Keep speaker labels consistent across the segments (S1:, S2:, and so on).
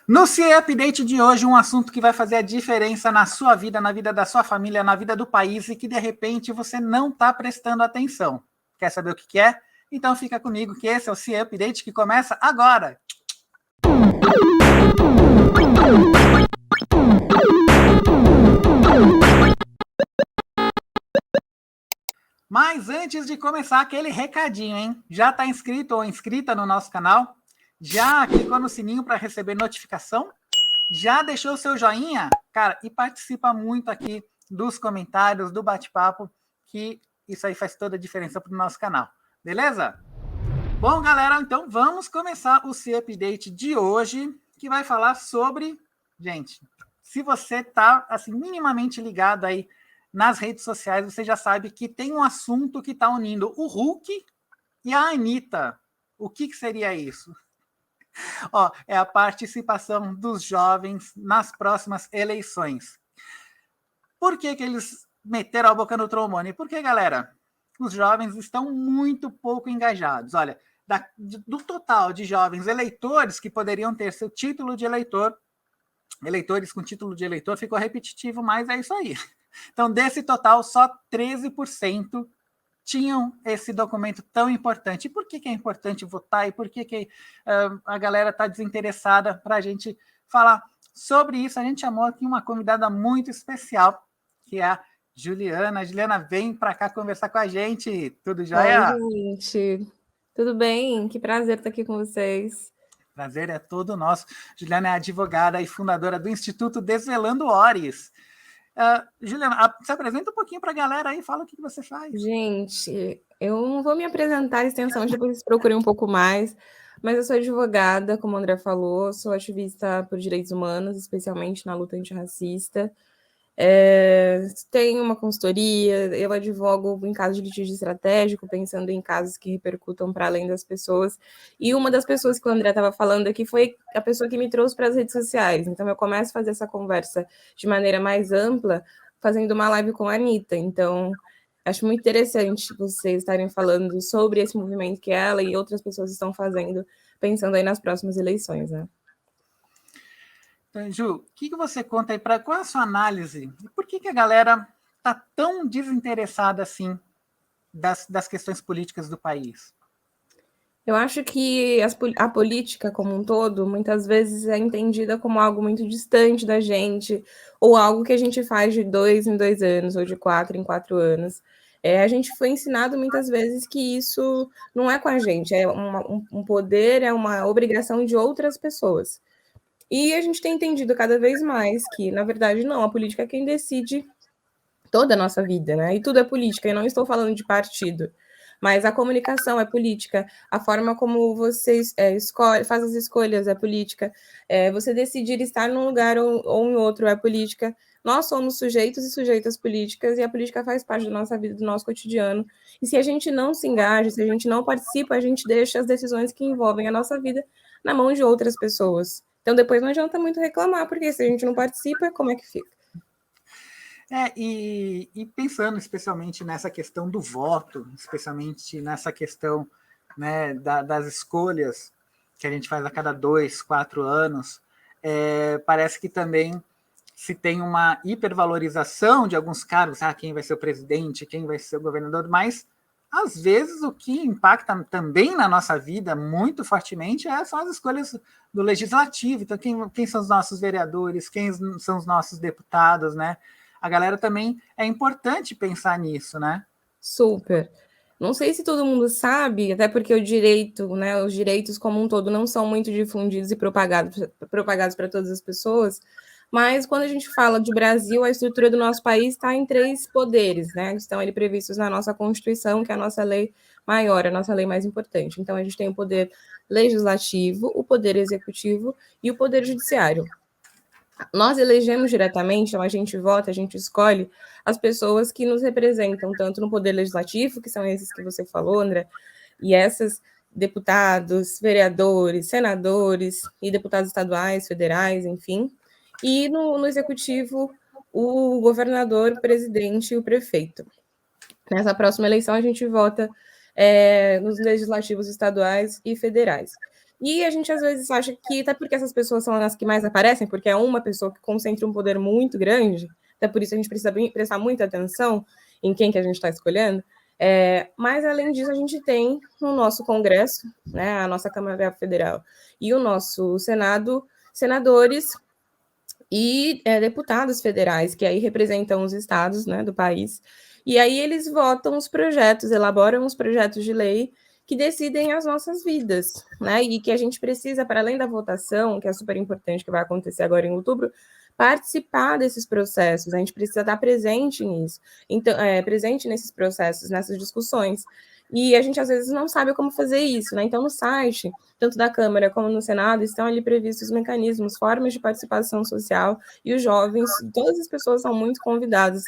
S1: No CIE Update de hoje, um assunto que vai fazer a diferença na sua vida, na vida da sua família, na vida do país e que de repente você não está prestando atenção. Quer saber o que é? Então fica comigo que esse é o CIE Update que começa agora. Mas antes de começar, aquele recadinho, hein? Já está inscrito ou inscrita no nosso canal? Já clicou no sininho para receber notificação? Já deixou o seu joinha? Cara, e participa muito aqui dos comentários, do bate-papo, que isso aí faz toda a diferença para o nosso canal. Beleza? Bom, galera, então vamos começar o C Update de hoje, que vai falar sobre... Gente, se você está assim, minimamente ligado aí nas redes sociais, você já sabe que tem um assunto que está unindo o Hulk e a Anitta. O que seria isso? É a participação dos jovens nas próximas eleições. Por que eles meteram a boca no trombone? Porque, galera, os jovens estão muito pouco engajados. Olha, do total de jovens eleitores que poderiam ter seu título de eleitor, eleitores com título de eleitor, ficou repetitivo, mas é isso aí. Então, desse total, só 13% tinham esse documento tão importante. E por que é importante votar? E por que a galera está desinteressada para a gente falar sobre isso? A gente chamou aqui uma convidada muito especial, que é a Juliana. Juliana, vem para cá conversar com a gente. Tudo jóia?
S2: Oi, gente. Tudo bem? Que prazer estar aqui com vocês.
S1: Prazer é todo nosso. Juliana é advogada e fundadora do Instituto Desvelando Ores. Juliana, se apresenta um pouquinho para a galera aí, fala o que você faz.
S2: Gente, eu não vou me apresentar extensamente, depois vocês procurem um pouco mais, mas eu sou advogada, como o André falou, sou ativista por direitos humanos, especialmente na luta antirracista. Tenho uma consultoria, eu advogo em casos de litígio estratégico, pensando em casos que repercutam para além das pessoas. E uma das pessoas que o André estava falando aqui foi a pessoa que me trouxe para as redes sociais. Então, eu começo a fazer essa conversa de maneira mais ampla, fazendo uma live com a Anitta. Então, acho muito interessante vocês estarem falando sobre esse movimento que ela e outras pessoas estão fazendo, pensando aí nas próximas eleições, né?
S1: Então, Ju, o que você conta aí? Qual é a sua análise? Por que a galera está tão desinteressada assim das questões políticas do país?
S2: Eu acho que a política como um todo, muitas vezes é entendida como algo muito distante da gente, ou algo que a gente faz de 2 em 2 anos, ou de 4 em 4 anos. A gente foi ensinado muitas vezes que isso não é com a gente, é um poder, é uma obrigação de outras pessoas. E a gente tem entendido cada vez mais que, na verdade, não, a política é quem decide toda a nossa vida, né? E tudo é política, e não estou falando de partido. Mas a comunicação é política, a forma como você escolhe, faz as escolhas é política, você decidir estar num lugar ou em outro é política. Nós somos sujeitos e sujeitas políticas e a política faz parte da nossa vida, do nosso cotidiano. E se a gente não se engaja, se a gente não participa, a gente deixa as decisões que envolvem a nossa vida na mão de outras pessoas. Então depois não adianta muito reclamar, porque se a gente não participa, como é que fica?
S1: E pensando especialmente nessa questão do voto, especialmente nessa questão, né, das escolhas que a gente faz a cada 2, 4 anos, parece que também se tem uma hipervalorização de alguns cargos, quem vai ser o presidente, quem vai ser o governador, mas às vezes o que impacta também na nossa vida muito fortemente são as escolhas do legislativo. Então, quem são os nossos vereadores, quem são os nossos deputados, né? A galera também é importante pensar nisso, né?
S2: Super. Não sei se todo mundo sabe, até porque o direito, né, os direitos como um todo não são muito difundidos e propagados para todas as pessoas, mas quando a gente fala de Brasil, a estrutura do nosso país está em 3 poderes, né, que estão ali previstos na nossa Constituição, que é a nossa lei maior, a nossa lei mais importante. Então, a gente tem o poder legislativo, o poder executivo e o poder judiciário. Nós elegemos diretamente, então a gente vota, a gente escolhe as pessoas que nos representam, tanto no Poder Legislativo, que são esses que você falou, André, e essas deputados, vereadores, senadores e deputados estaduais, federais, enfim, e no Executivo, o governador, o presidente e o prefeito. Nessa próxima eleição, a gente vota nos legislativos estaduais e federais. E a gente às vezes acha que, até porque essas pessoas são as que mais aparecem, porque é uma pessoa que concentra um poder muito grande, até por isso a gente precisa prestar muita atenção em quem que a gente está escolhendo. Mas, além disso, a gente tem no nosso Congresso, né, a nossa Câmara Federal e o nosso Senado, senadores e deputados federais, que aí representam os estados, né, do país. E aí eles votam os projetos, elaboram os projetos de lei que decidem as nossas vidas, né? E que a gente precisa, para além da votação, que é super importante, que vai acontecer agora em outubro, participar desses processos. A gente precisa estar presente nisso, então, presente nesses processos, nessas discussões. E a gente às vezes não sabe como fazer isso, né? Então, no site, tanto da Câmara como no Senado, estão ali previstos mecanismos, formas de participação social, e os jovens, todas as pessoas são muito convidadas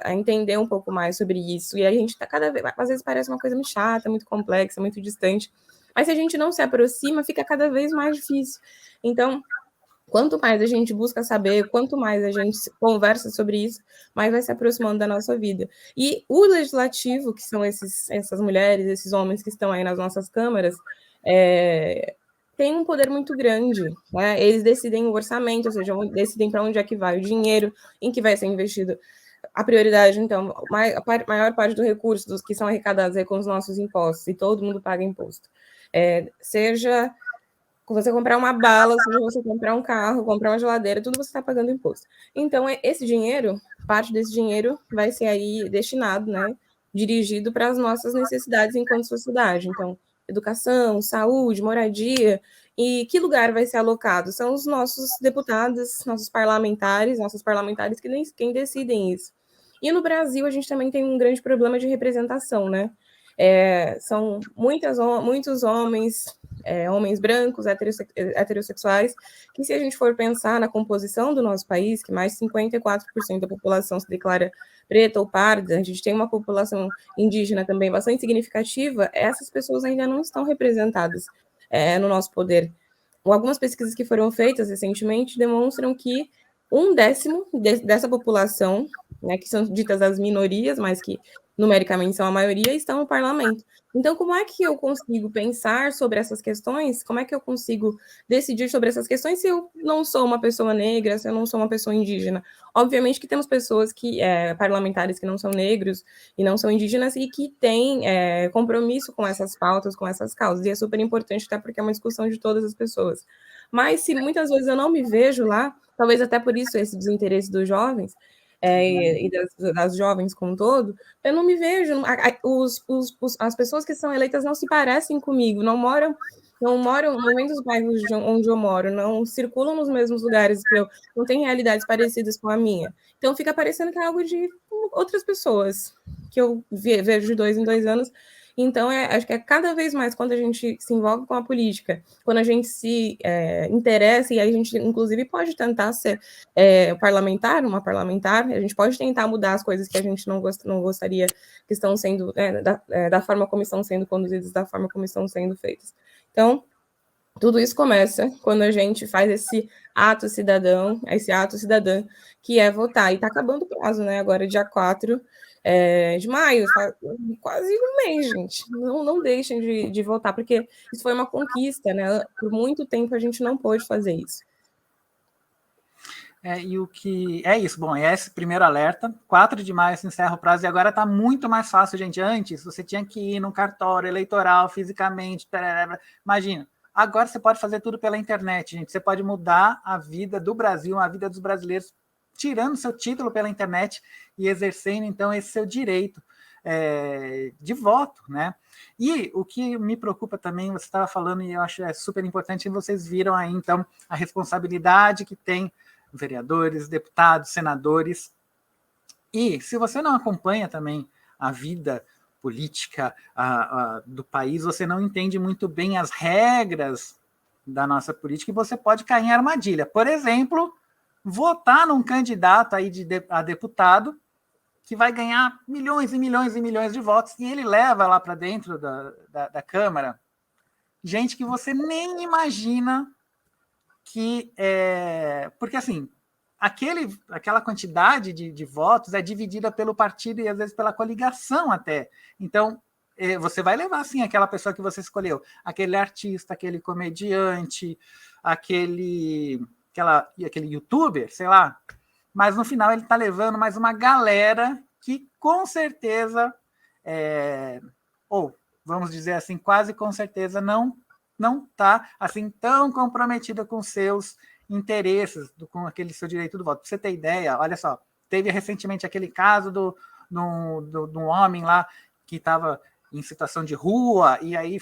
S2: a entender um pouco mais sobre isso. E a gente está cada vez, às vezes parece uma coisa muito chata, muito complexa, muito distante, mas se a gente não se aproxima, fica cada vez mais difícil. Então, quanto mais a gente busca saber, quanto mais a gente conversa sobre isso, mais vai se aproximando da nossa vida. E o legislativo, que são essas mulheres, esses homens que estão aí nas nossas câmaras, tem um poder muito grande, né? Eles decidem o orçamento, ou seja, decidem para onde é que vai o dinheiro, em que vai ser investido. A prioridade, então, a maior parte do recurso dos que são arrecadados é com os nossos impostos, e todo mundo paga imposto. Seja você comprar uma bala, seja você comprar um carro, comprar uma geladeira, tudo você está pagando imposto. Então, esse dinheiro, parte desse dinheiro vai ser aí destinado, né, dirigido para as nossas necessidades enquanto sociedade. Então, educação, saúde, moradia, e que lugar vai ser alocado? São os nossos deputados, nossos parlamentares quem decidem isso. E no Brasil, a gente também tem um grande problema de representação, né? São muitos homens, homens brancos, heterossexuais, que se a gente for pensar na composição do nosso país, que mais de 54% da população se declara preta ou parda, a gente tem uma população indígena também bastante significativa, essas pessoas ainda não estão representadas no nosso poder. Algumas pesquisas que foram feitas recentemente demonstram que 1/10 dessa população, né, que são ditas as minorias, mas que numericamente são a maioria, estão no parlamento. Então, como é que eu consigo pensar sobre essas questões? Como é que eu consigo decidir sobre essas questões se eu não sou uma pessoa negra, se eu não sou uma pessoa indígena? Obviamente que temos pessoas parlamentares que não são negros e não são indígenas e que têm compromisso com essas pautas, com essas causas, e é super importante até porque é uma discussão de todas as pessoas. Mas se muitas vezes eu não me vejo lá, talvez até por isso esse desinteresse dos jovens, e das jovens como um todo, eu não me vejo. As pessoas que são eleitas não se parecem comigo, não moram no mesmo bairros onde eu moro, não circulam nos mesmos lugares que eu, não têm realidades parecidas com a minha. Então fica parecendo que é algo de outras pessoas que eu vejo de 2 em 2 anos. Então, acho que é cada vez mais quando a gente se envolve com a política, quando a gente se interessa, e a gente, inclusive, pode tentar ser uma parlamentar, a gente pode tentar mudar as coisas que a gente não gostaria que estão sendo, da forma como estão sendo conduzidas, da forma como estão sendo feitas. Então, tudo isso começa quando a gente faz esse ato cidadão, que é votar. E está acabando o prazo, né? Agora, dia 4 de maio, quase um mês, gente. Não deixem de votar, porque isso foi uma conquista, né? Por muito tempo a gente não pôde fazer isso.
S1: E o que é isso, bom, é esse primeiro alerta, 4 de maio se encerra o prazo e agora está muito mais fácil, gente. Antes você tinha que ir num cartório eleitoral fisicamente, imagina. Agora você pode fazer tudo pela internet, gente. Você pode mudar a vida do Brasil, a vida dos brasileiros, tirando seu título pela internet e exercendo, então, esse seu direito de voto, né? E o que me preocupa também, você estava falando, e eu acho super importante, vocês viram aí, então, a responsabilidade que tem vereadores, deputados, senadores. E se você não acompanha também a vida política do país, você não entende muito bem as regras da nossa política e você pode cair em armadilha. Por exemplo, votar num candidato aí a deputado que vai ganhar milhões e milhões e milhões de votos e ele leva lá para dentro da Câmara gente que você nem imagina que... porque, assim, aquela quantidade de votos é dividida pelo partido e, às vezes, pela coligação até. Então, você vai levar, sim, aquela pessoa que você escolheu, aquele artista, aquele comediante, aquele youtuber, sei lá, mas no final ele está levando mais uma galera que com certeza, ou vamos dizer assim, quase com certeza não está assim tão comprometida com seus interesses, com aquele seu direito do voto. Para você ter ideia, olha só, teve recentemente aquele caso do um homem lá que estava em situação de rua e aí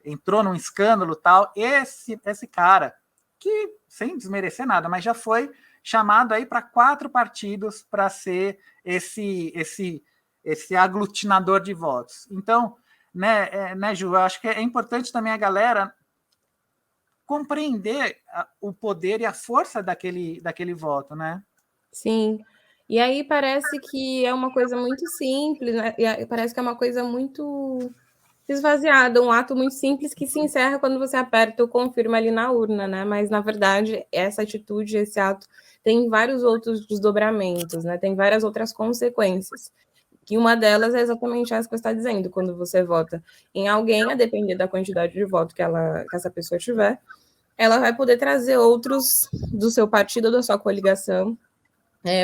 S1: entrou num escândalo tal. Esse cara, que sem desmerecer nada, mas já foi chamado aí para 4 partidos para ser esse aglutinador de votos. Então, né, Ju, eu acho que é importante também a galera compreender o poder e a força daquele voto, né?
S2: Sim. E aí parece que é uma coisa muito simples, né? E parece que é uma coisa muito esvaziada, um ato muito simples que se encerra quando você aperta o confirma ali na urna, né? Mas, na verdade, essa atitude, esse ato, tem vários outros desdobramentos, né? Tem várias outras consequências. Que uma delas é exatamente essa que você está dizendo, quando você vota em alguém, a depender da quantidade de voto que essa pessoa tiver, ela vai poder trazer outros do seu partido ou da sua coligação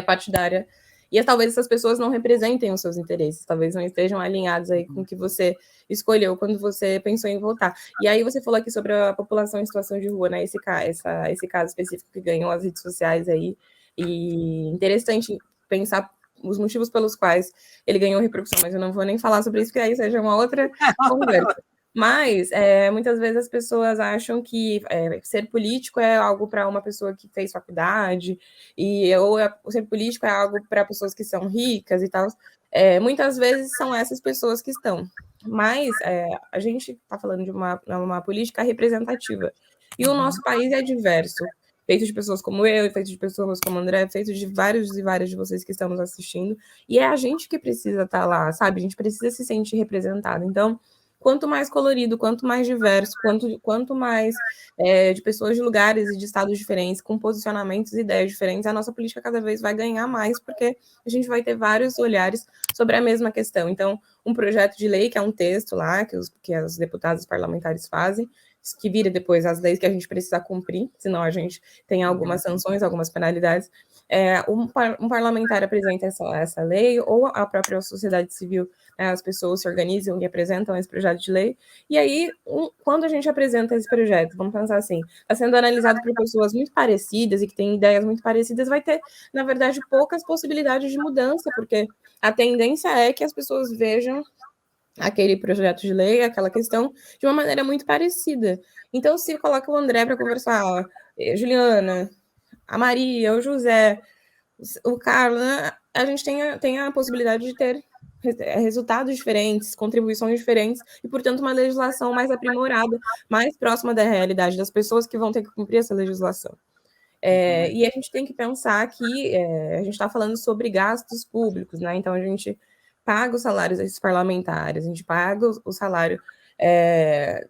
S2: partidária. E talvez essas pessoas não representem os seus interesses, talvez não estejam alinhados aí com o que você escolheu quando você pensou em votar. E aí você falou aqui sobre a população em situação de rua, né? Esse caso específico que ganhou as redes sociais aí. E interessante pensar os motivos pelos quais ele ganhou repercussão, mas eu não vou nem falar sobre isso, porque aí seja uma outra conversa. Mas muitas vezes as pessoas acham que ser político é algo para uma pessoa que fez faculdade, ou ser político é algo para pessoas que são ricas e tal. Muitas vezes são essas pessoas que estão. Mas a gente está falando de uma política representativa. E o nosso país é diverso, feito de pessoas como eu, feito de pessoas como o André, feito de vários e várias de vocês que estamos assistindo. E é a gente que precisa estar lá, sabe? A gente precisa se sentir representado. Então, quanto mais colorido, quanto mais diverso, quanto mais de pessoas de lugares e de estados diferentes, com posicionamentos e ideias diferentes, a nossa política cada vez vai ganhar mais, porque a gente vai ter vários olhares sobre a mesma questão. Então, um projeto de lei, que é um texto lá, que os deputados parlamentares fazem, que vira depois as leis que a gente precisa cumprir, senão a gente tem algumas sanções, algumas penalidades. Um parlamentar apresenta essa lei, ou a própria sociedade civil, as pessoas se organizam e apresentam esse projeto de lei, e aí, quando a gente apresenta esse projeto, vamos pensar assim, está sendo analisado por pessoas muito parecidas e que têm ideias muito parecidas, vai ter, na verdade, poucas possibilidades de mudança, porque a tendência é que as pessoas vejam aquele projeto de lei, aquela questão, de uma maneira muito parecida. Então, se coloca o André para conversar, Juliana, a Maria, o José, o Carlos, né? A gente tem a possibilidade de ter resultados diferentes, contribuições diferentes, e, portanto, uma legislação mais aprimorada, mais próxima da realidade das pessoas que vão ter que cumprir essa legislação. E a gente tem que pensar que a gente está falando sobre gastos públicos, né? Então, a gente paga os salários desses parlamentares, a gente paga o salário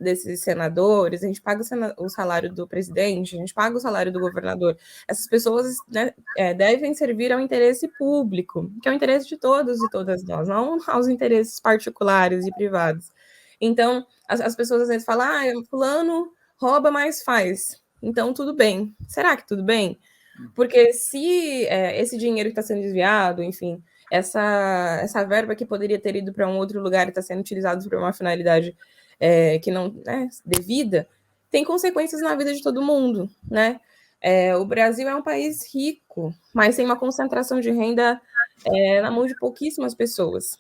S2: desses senadores, a gente paga o salário do presidente, a gente paga o salário do governador. Essas pessoas, né, devem servir ao interesse público, que é o interesse de todos e todas nós, não aos interesses particulares e privados. Então, as pessoas às vezes falam, fulano rouba, mas faz. Então, tudo bem. Será que tudo bem? Porque se esse dinheiro que está sendo desviado, enfim, essa verba que poderia ter ido para um outro lugar e está sendo utilizado para uma finalidade que não é devida, tem consequências na vida de todo mundo, né? O Brasil é um país rico, mas tem uma concentração de renda na mão de pouquíssimas pessoas.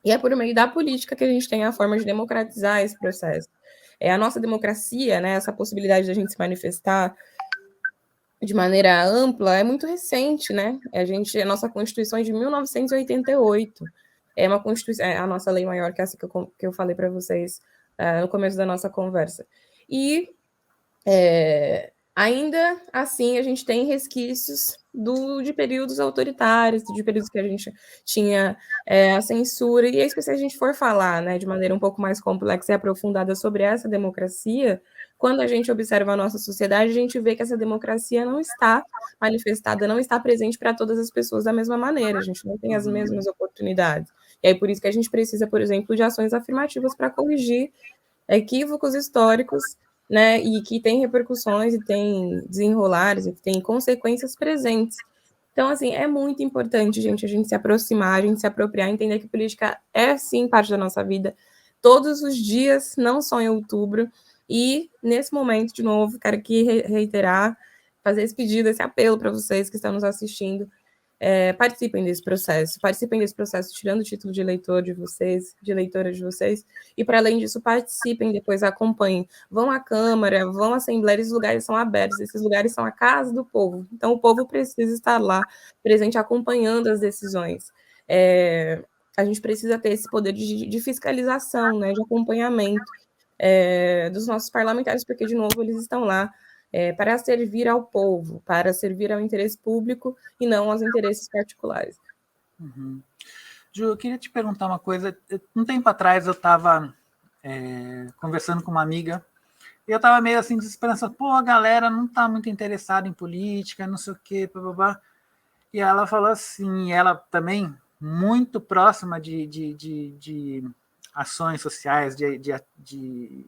S2: E é por meio da política que a gente tem a forma de democratizar esse processo. A nossa democracia, né, essa possibilidade de a gente se manifestar de maneira ampla, é muito recente, né? A nossa Constituição é de 1988. É uma Constituição, a nossa lei maior, que é essa que eu falei para vocês no começo da nossa conversa. E ainda assim, a gente tem resquícios de períodos autoritários, de períodos que a gente tinha a censura, e se a gente for falar, né, de maneira um pouco mais complexa e aprofundada sobre essa democracia, quando a gente observa a nossa sociedade, a gente vê que essa democracia não está manifestada, não está presente para todas as pessoas da mesma maneira, a gente não tem as mesmas oportunidades. E aí por isso que a gente precisa, por exemplo, de ações afirmativas para corrigir equívocos históricos, né, e que tem repercussões e tem desenrolares e tem consequências presentes. Então, assim, é muito importante, gente, a gente se aproximar, a gente se apropriar, entender que política é, sim, parte da nossa vida, todos os dias, não só em outubro, e nesse momento, de novo, quero aqui reiterar, fazer esse pedido, esse apelo para vocês que estão nos assistindo, participem desse processo, tirando o título de eleitor de vocês, de eleitora de vocês, e para além disso, participem, depois acompanhem, vão à Câmara, vão à Assembleia, esses lugares são abertos, esses lugares são a casa do povo, então o povo precisa estar lá, presente, acompanhando as decisões. A gente precisa ter esse poder de fiscalização, né, de acompanhamento dos nossos parlamentares, porque, de novo, eles estão lá para servir ao povo, para servir ao interesse público e não aos interesses particulares.
S1: Uhum. Ju, eu queria te perguntar uma coisa. Um tempo atrás eu estava conversando com uma amiga e eu estava meio assim desesperançado. Pô, a galera não está muito interessada em política, não sei o quê, blá, blá, blá. E ela falou assim, ela também muito próxima de ações sociais, de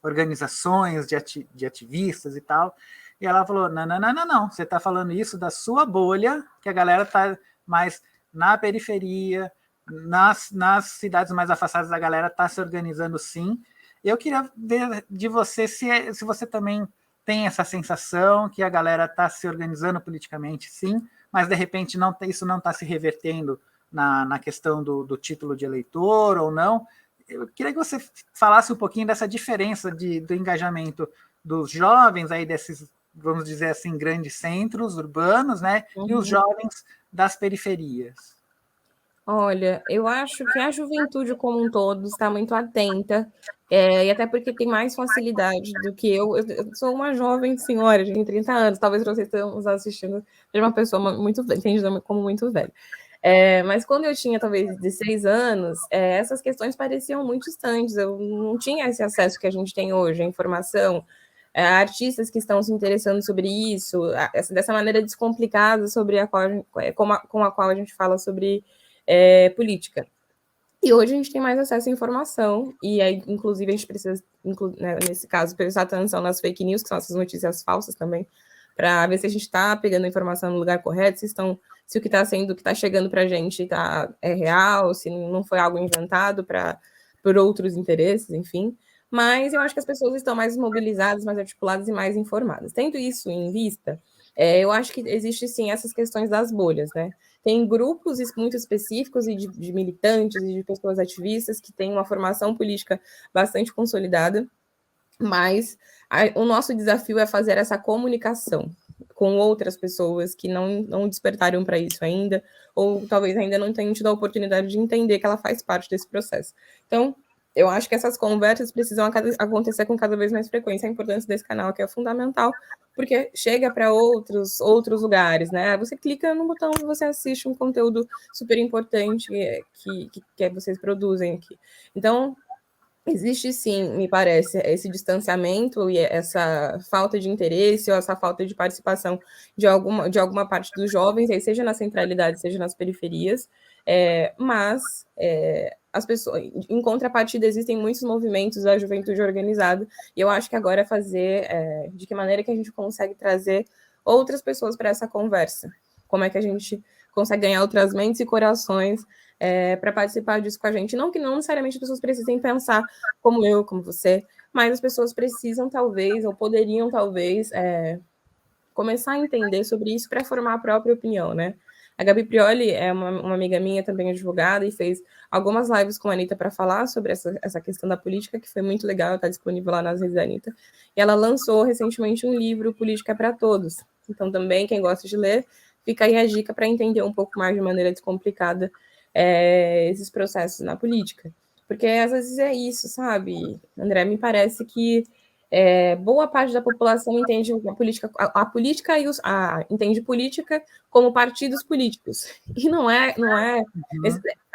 S1: organizações, de ativistas e tal. E ela falou, não, você está falando isso da sua bolha, que a galera está mais na periferia, nas cidades mais afastadas, a galera está se organizando sim. Eu queria ver de você se você também tem essa sensação que a galera está se organizando politicamente, sim, mas de repente isso não está se revertendo na questão do título de eleitor ou não. Eu queria que você falasse um pouquinho dessa diferença do engajamento dos jovens aí desses, vamos dizer assim, grandes centros urbanos, né, e os jovens das periferias.
S2: Olha, eu acho que a juventude como um todo está muito atenta, e até porque tem mais facilidade do que eu. Eu sou uma jovem senhora, tenho 30 anos, talvez vocês estejam nos assistindo, seja uma pessoa muito entendida como muito velha. Mas quando eu tinha talvez 16 anos, essas questões pareciam muito distantes, eu não tinha esse acesso que a gente tem hoje, a informação, artistas que estão se interessando sobre isso, dessa maneira descomplicada sobre com a qual a gente fala sobre política. E hoje a gente tem mais acesso à informação, e aí, inclusive, a gente precisa, né, nesse caso, prestar atenção nas fake news, que são essas notícias falsas também, para ver se a gente está pegando a informação no lugar correto, se o que está sendo, o que está chegando para a gente é real, se não foi algo inventado por outros interesses, enfim. Mas eu acho que as pessoas estão mais mobilizadas, mais articuladas e mais informadas. Tendo isso em vista, eu acho que existe sim essas questões das bolhas, né? Tem grupos muito específicos e de militantes e de pessoas ativistas que têm uma formação política bastante consolidada, mas o nosso desafio é fazer essa comunicação com outras pessoas que não despertaram para isso ainda, ou talvez ainda não tenham tido a oportunidade de entender que ela faz parte desse processo. Então, eu acho que essas conversas precisam acontecer com cada vez mais frequência. A importância desse canal que é fundamental, porque chega para outros lugares, né? Você clica no botão e você assiste um conteúdo super importante que vocês produzem aqui. Então, existe sim, me parece, esse distanciamento e essa falta de interesse ou essa falta de participação de alguma parte dos jovens, seja na centralidade, seja nas periferias, mas as pessoas, em contrapartida, existem muitos movimentos da juventude organizada, e eu acho que agora é fazer de que maneira que a gente consegue trazer outras pessoas para essa conversa. Como é que a gente consegue ganhar outras mentes e corações para participar disso com a gente. Não que não necessariamente as pessoas precisem pensar como eu, como você, mas as pessoas precisam, talvez, ou poderiam, talvez, começar a entender sobre isso para formar a própria opinião, né? A Gabi Prioli é uma amiga minha, também advogada, e fez algumas lives com a Anitta para falar sobre essa questão da política, que foi muito legal, está disponível lá nas redes da Anitta. E ela lançou recentemente um livro, Política para Todos. Então, também, quem gosta de ler, fica aí a dica para entender um pouco mais de maneira descomplicada esses processos na política. Porque às vezes é isso, sabe, André? Me parece que boa parte da população entende a política entende política como partidos políticos. E não é,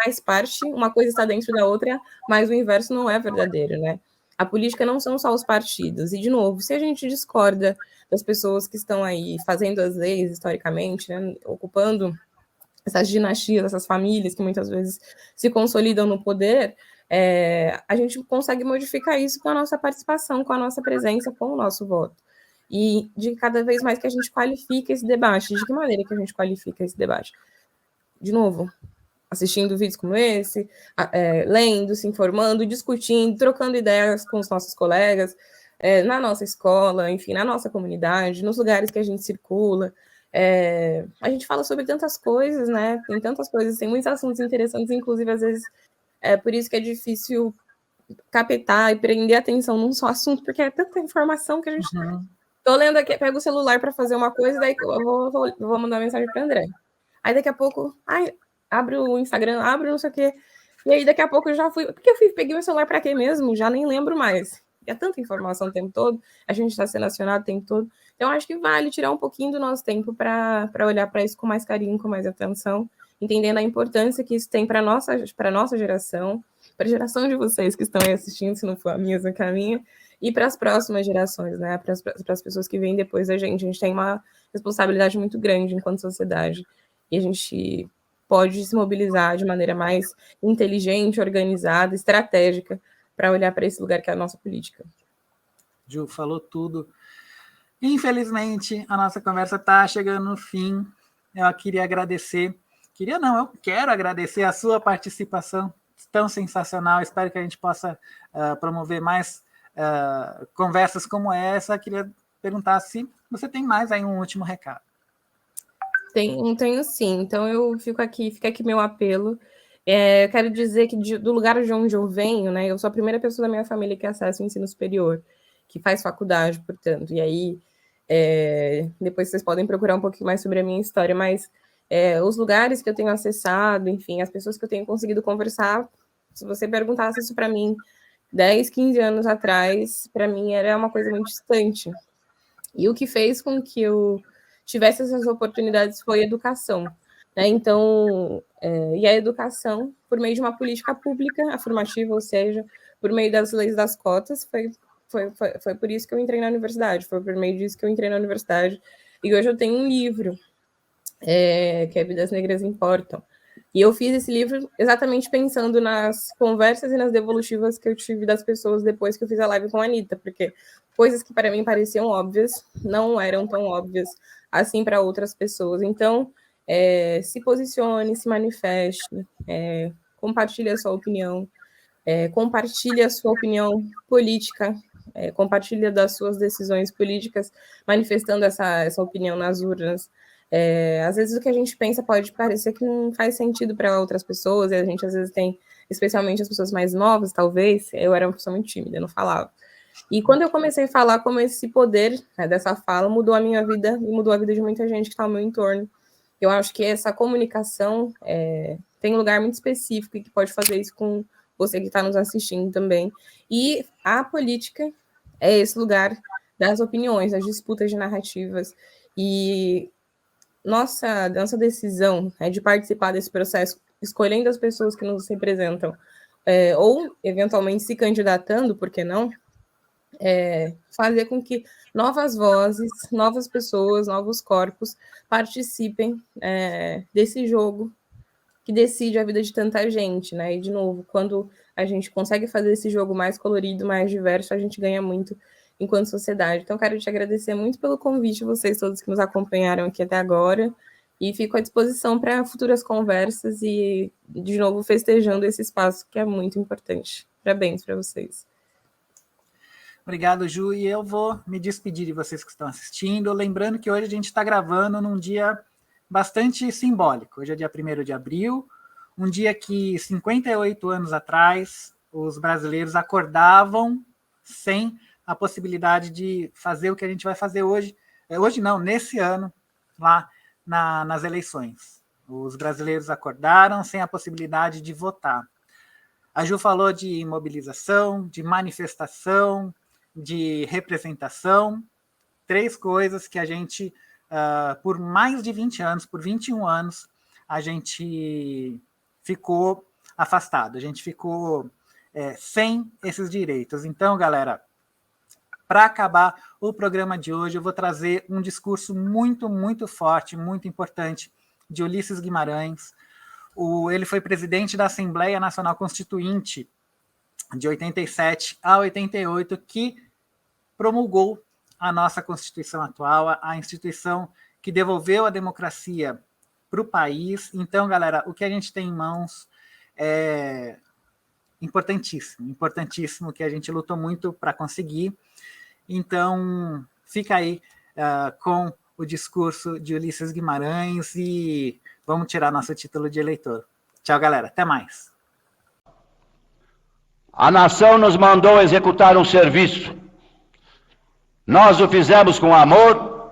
S2: faz parte, uma coisa está dentro da outra, mas o inverso não é verdadeiro, né? A política não são só os partidos. E, de novo, se a gente discorda das pessoas que estão aí fazendo as leis historicamente, né, ocupando essas dinastias, essas famílias que muitas vezes se consolidam no poder, a gente consegue modificar isso com a nossa participação, com a nossa presença, com o nosso voto. E de cada vez mais que a gente qualifica esse debate. De que maneira que a gente qualifica esse debate? De novo, assistindo vídeos como esse, lendo, se informando, discutindo, trocando ideias com os nossos colegas, na nossa escola, enfim, na nossa comunidade, nos lugares que a gente circula. A gente fala sobre tantas coisas, né? Tem tantas coisas, tem muitos assuntos interessantes, inclusive, às vezes, por isso que é difícil captar e prender atenção num só assunto, porque é tanta informação que a gente... Tô lendo aqui, pego o celular para fazer uma coisa, daí eu vou mandar mensagem para André. Aí daqui a pouco, abre o Instagram, abre não sei o quê. E aí daqui a pouco eu já fui... Porque peguei meu celular para quê mesmo? Já nem lembro mais. E é tanta informação o tempo todo, a gente está sendo acionado o tempo todo. Então, acho que vale tirar um pouquinho do nosso tempo para olhar para isso com mais carinho, com mais atenção, entendendo a importância que isso tem para a nossa geração, para a geração de vocês que estão aí assistindo, se não for a minha, se a minha, e para as próximas gerações, né? Para as pessoas que vêm depois da gente. A gente tem uma responsabilidade muito grande enquanto sociedade. E a gente pode se mobilizar de maneira mais inteligente, organizada, estratégica, para olhar para esse lugar que é a nossa política.
S1: Ju, falou tudo. Infelizmente, a nossa conversa está chegando no fim. Eu queria agradecer. Eu quero agradecer a sua participação tão sensacional. Espero que a gente possa promover mais conversas como essa. Queria perguntar se você tem mais aí um último recado.
S2: Tenho sim. Então fica aqui meu apelo. Eu quero dizer que do lugar de onde eu venho, né? Eu sou a primeira pessoa da minha família que acessa o ensino superior, que faz faculdade, portanto. E aí, depois vocês podem procurar um pouquinho mais sobre a minha história, mas os lugares que eu tenho acessado, enfim, as pessoas que eu tenho conseguido conversar, se você perguntasse isso para mim 10, 15 anos atrás, para mim era uma coisa muito distante. E o que fez com que eu tivesse essas oportunidades foi a educação. Né? Então, e a educação, por meio de uma política pública afirmativa, ou seja, por meio das leis das cotas, foi por isso que eu entrei na universidade, foi por meio disso que eu entrei na universidade. E hoje eu tenho um livro, que é Vidas Negras Importam. E eu fiz esse livro exatamente pensando nas conversas e nas devolutivas que eu tive das pessoas depois que eu fiz a live com a Anitta, porque coisas que para mim pareciam óbvias não eram tão óbvias assim para outras pessoas. Então, se posicione, se manifeste, compartilhe a sua opinião, compartilhe a sua opinião política, compartilhe das suas decisões políticas, manifestando essa opinião nas urnas. Às vezes o que a gente pensa pode parecer que não faz sentido para outras pessoas, e a gente às vezes tem, especialmente as pessoas mais novas, talvez, eu era uma pessoa muito tímida, eu não falava. E quando eu comecei a falar, como esse poder dessa fala mudou a minha vida e mudou a vida de muita gente que está ao meu entorno. Eu acho que essa comunicação tem um lugar muito específico e que pode fazer isso com você que está nos assistindo também. E a política é esse lugar das opiniões, das disputas de narrativas. E nossa decisão de participar desse processo, escolhendo as pessoas que nos representam, ou eventualmente se candidatando, por que não? Fazer com que novas vozes, novas pessoas, novos corpos participem desse jogo que decide a vida de tanta gente, né? E, de novo, quando a gente consegue fazer esse jogo mais colorido, mais diverso, a gente ganha muito enquanto sociedade. Então, quero te agradecer muito pelo convite, vocês todos que nos acompanharam aqui até agora, e fico à disposição para futuras conversas e, de novo, festejando esse espaço que é muito importante. Parabéns para vocês.
S1: Obrigado, Ju, e eu vou me despedir de vocês que estão assistindo, lembrando que hoje a gente está gravando num dia bastante simbólico. Hoje é dia 1º de abril, um dia que 58 anos atrás os brasileiros acordavam sem a possibilidade de fazer o que a gente vai fazer hoje. Hoje não, nesse ano, lá nas eleições. Os brasileiros acordaram sem a possibilidade de votar. A Ju falou de mobilização, de manifestação, de representação, 3 coisas que a gente, por mais de 20 anos, por 21 anos, a gente ficou afastado, a gente ficou sem esses direitos. Então, galera, para acabar o programa de hoje, eu vou trazer um discurso muito, muito forte, muito importante de Ulisses Guimarães. Ele foi presidente da Assembleia Nacional Constituinte de 87 a 88, que promulgou a nossa Constituição atual, a instituição que devolveu a democracia para o país. Então, galera, o que a gente tem em mãos é importantíssimo, que a gente lutou muito para conseguir. Então, fica aí com o discurso de Ulisses Guimarães e vamos tirar nosso título de eleitor. Tchau, galera. Até mais.
S3: A nação nos mandou executar um serviço. Nós o fizemos com amor,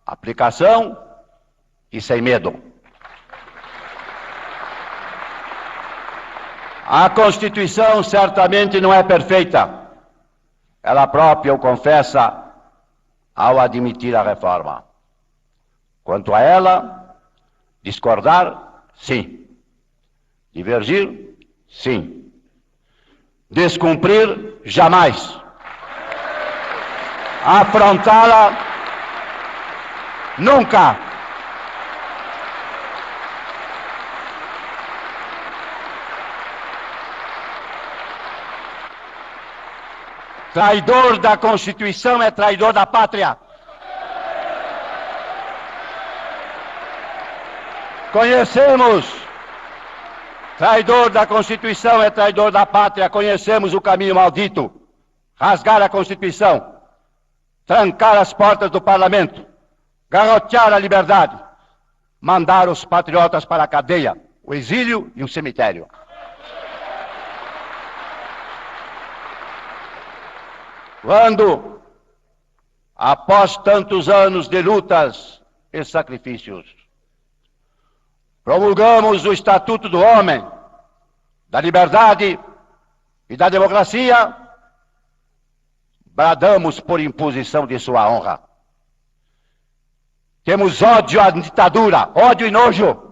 S3: aplicação e sem medo. A Constituição certamente não é perfeita. Ela própria o confessa ao admitir a reforma. Quanto a ela, discordar, sim. Divergir, sim. Descumprir, jamais. Afrontá-la, nunca. Traidor da Constituição é traidor da pátria. Conhecemos. Traidor da Constituição é traidor da pátria. Conhecemos o caminho maldito. Rasgar a Constituição. Trancar as portas do Parlamento. Garrotear a liberdade. Mandar os patriotas para a cadeia, o exílio e o cemitério. Quando, após tantos anos de lutas e sacrifícios, promulgamos o Estatuto do Homem, da Liberdade e da Democracia, bradamos por imposição de sua honra. Temos ódio à ditadura, ódio e nojo.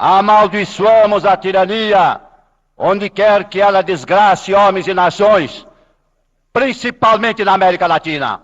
S3: Amaldiçoamos a tirania, onde quer que ela desgrace homens e nações, principalmente na América Latina.